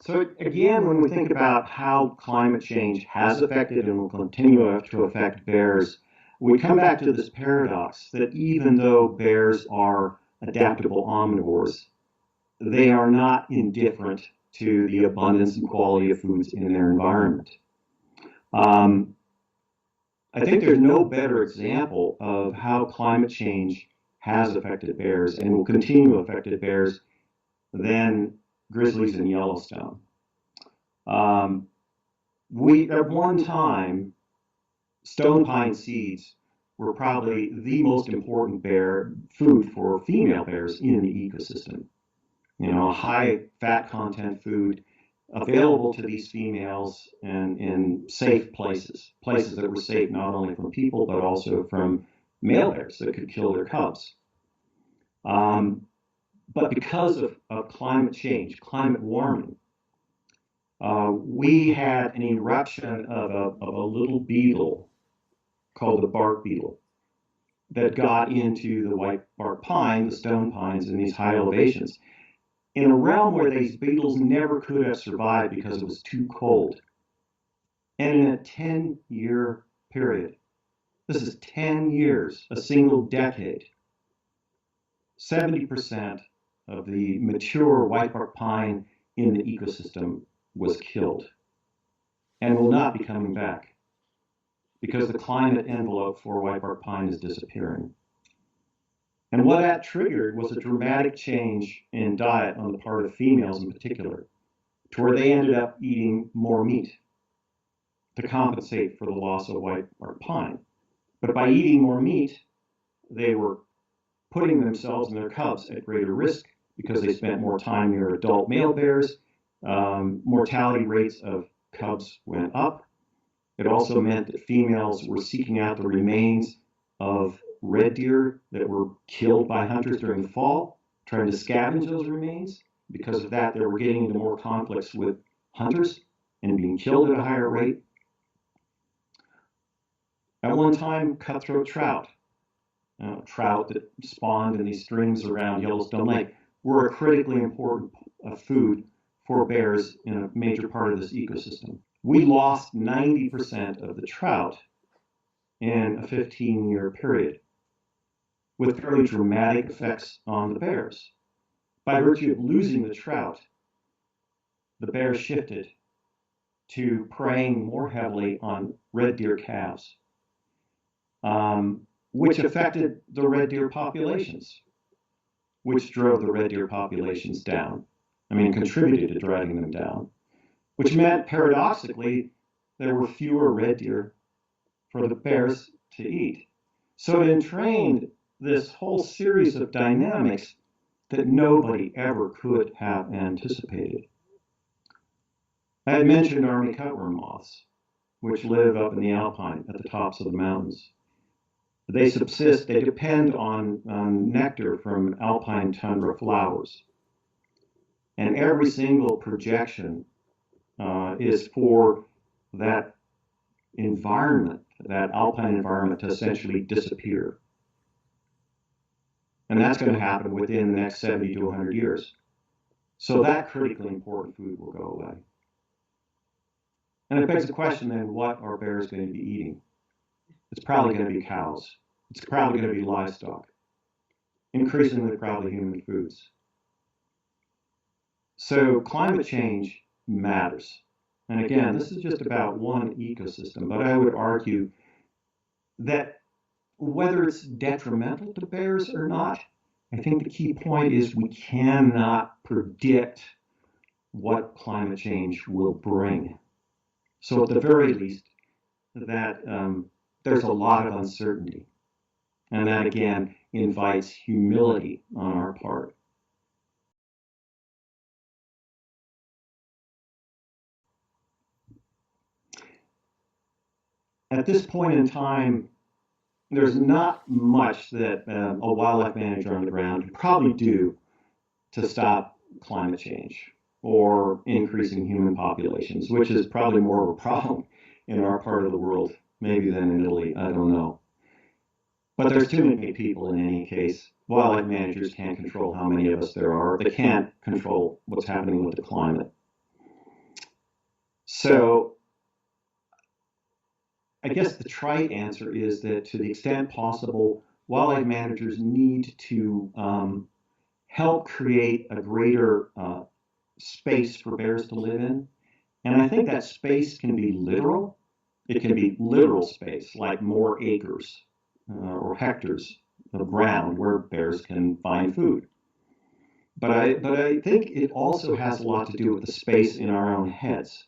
So again, when we think about how climate change has affected and will continue to affect bears, we come back to this paradox that even though bears are adaptable omnivores, they are not indifferent to the abundance and quality of foods in their environment. Um, I think there's no better example of how climate change has affected bears and will continue to affect bears than grizzlies in Yellowstone. Um, we at one time, stone pine seeds were probably the most important bear food for female bears in the ecosystem. You know, a high fat content food available to these females and in safe places, places that were safe not only from people but also from male bears that could kill their cubs. But because of climate change, climate warming, we had an eruption of a little beetle called the bark beetle that got into the white bark pine, the stone pines, in these high elevations, in a realm where these beetles never could have survived because it was too cold. And in a 10-year period, this is 10 years, a single decade, 70% of the mature white bark pine in the ecosystem was killed and will not be coming back because the climate envelope for white bark pine is disappearing. And what that triggered was a dramatic change in diet on the part of females in particular, to where they ended up eating more meat to compensate for the loss of white bark pine. But by eating more meat, they were putting themselves and their cubs at greater risk because they spent more time near adult male bears. Mortality rates of cubs went up. It also meant that females were seeking out the remains of red deer that were killed by hunters during the fall, trying to scavenge those remains. Because of that, they were getting into more conflicts with hunters and being killed at a higher rate. At one time, cutthroat trout, trout that spawned in these streams around Yellowstone Lake, were a critically important food for bears in a major part of this ecosystem. We lost 90% of the trout in a 15-year period, with fairly dramatic effects on the bears. By virtue of losing the trout, the bears shifted to preying more heavily on red deer calves, which affected the red deer populations, which drove the red deer populations down. I mean, contributed to driving them down, which meant paradoxically there were fewer red deer for the bears to eat. So it entrained this whole series of dynamics that nobody ever could have anticipated. I had mentioned army cutworm moths, which live up in the alpine at the tops of the mountains. They subsist, they depend on nectar from alpine tundra flowers. And every single projection is for that environment, that alpine environment, to essentially disappear. And that's going to happen within the next 70 to 100 years. So that critically important food will go away. And it begs the question then, what are bears going to be eating? It's probably going to be cows. It's probably going to be livestock. Increasingly probably human foods. So climate change matters. And again, this is just about one ecosystem, but I would argue that whether it's detrimental to bears or not, I think the key point is we cannot predict what climate change will bring. So at the very least, that there's a lot of uncertainty. And that, again, invites humility on our part. At this point in time, there's not much that a wildlife manager on the ground can probably do to stop climate change or increasing human populations, which is probably more of a problem in our part of the world, maybe than in Italy, I don't know. But there's too many people in any case. Wildlife managers can't control how many of us there are. They can't control what's happening with the climate. So I guess the trite answer is that to the extent possible, wildlife managers need to help create a greater space for bears to live in. And I think that space can be literal. It can be literal space, like more acres or hectares of ground where bears can find food. But I think it also has a lot to do with the space in our own heads.